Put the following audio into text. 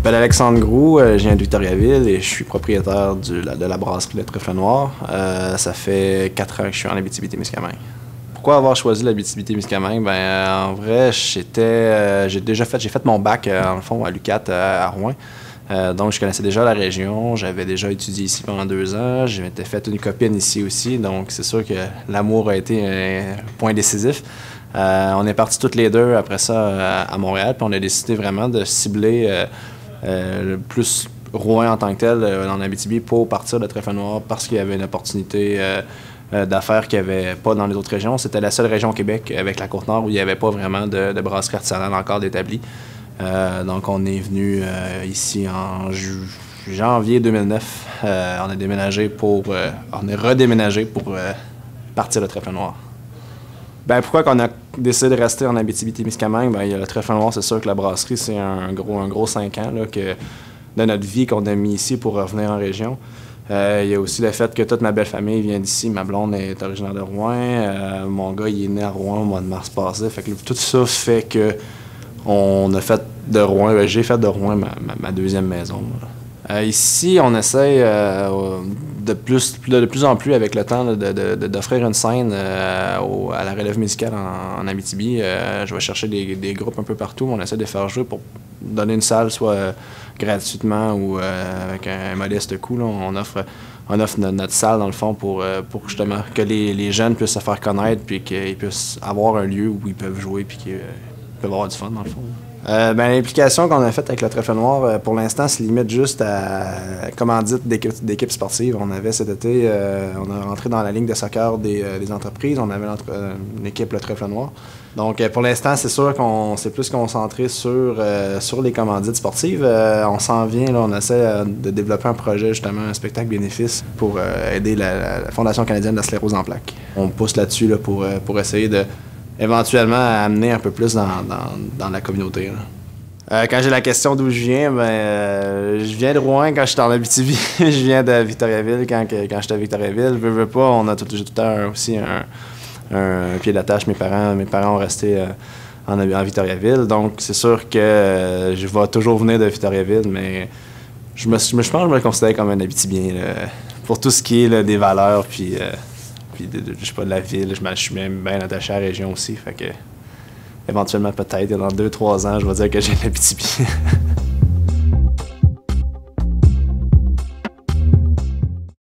m'appelle Alexandre Groux, je viens de Victoriaville et je suis propriétaire de la brasserie Le Trèfle Noir. Ça fait 4 ans que je suis en Abitibi-Témiscamingue. Pourquoi avoir choisi l'Abitibi-Témiscamingue? En vrai, j'ai fait mon bac en le fond à l'UQAT à Rouen. Donc je connaissais déjà la région, j'avais déjà étudié ici pendant 2 ans, je m'étais fait une copine ici aussi, donc c'est sûr que l'amour a été un point décisif. On est partis toutes les deux après ça à Montréal, puis on a décidé vraiment de cibler le plus Rouen en tant que tel, en Abitibi, pour partir de Trèfle Noir parce qu'il y avait une opportunité d'affaires qu'il n'y avait pas dans les autres régions. C'était la seule région au Québec avec la Côte-Nord où il n'y avait pas vraiment de brasserie artisanale encore d'établie. Donc on est venu ici en janvier 2009. On a déménagé on est redéménagé pour partir de Trèfle Noir. Pourquoi qu'on a décidé de rester en Abitibi-Témiscamingue? Il y a le Trèfle Noir, c'est sûr que la brasserie, c'est un gros 5 ans là, de notre vie qu'on a mis ici pour revenir en région. Il y a aussi le fait que toute ma belle famille vient d'ici. Ma blonde est originaire de Rouen. Mon gars, il est né à Rouen au mois de mars passé. Fait que tout ça fait que on a fait de Rouen, j'ai fait de Rouen ma deuxième maison. Ici, on essaie de plus en plus avec le temps d'offrir une scène à la relève musicale en Abitibi. Je vais chercher des groupes un peu partout. On essaie de faire jouer pour donner une salle, soit gratuitement ou avec un modeste coût. Là. On offre notre salle, dans le fond, pour justement que les jeunes puissent se faire connaître puis qu'ils puissent avoir un lieu où ils peuvent jouer puis qu'ils peuvent avoir du fun, dans le fond. L'implication qu'on a faite avec le Trèfle Noir, pour l'instant, se limite juste à commandite d'équipes sportives. On avait cet été, on a rentré dans la ligne de soccer des entreprises, on avait une équipe le Trèfle Noir. Donc, pour l'instant, c'est sûr qu'on s'est plus concentré sur les commandites sportives. On s'en vient, là, on essaie de développer un projet, justement, un spectacle bénéfice pour aider la Fondation canadienne de la sclérose en plaques. On pousse là-dessus là, pour essayer de éventuellement amener un peu plus dans la communauté. Quand j'ai la question d'où je viens, je viens de Rouen quand j'étais en Abitibi. Je viens de Victoriaville quand j'étais à Victoriaville. Veux pas, on a tout le temps aussi un pied d'attache. Mes parents ont resté en Victoriaville. Donc c'est sûr que je vais toujours venir de Victoriaville, mais je pense que je me considère comme un Abitibien pour tout ce qui est là, des valeurs puis je sais pas, de la ville. Je suis même bien attaché à la région aussi. Fait que éventuellement, peut-être, dans 2-3 ans, je vais dire que j'ai l'Abitibi.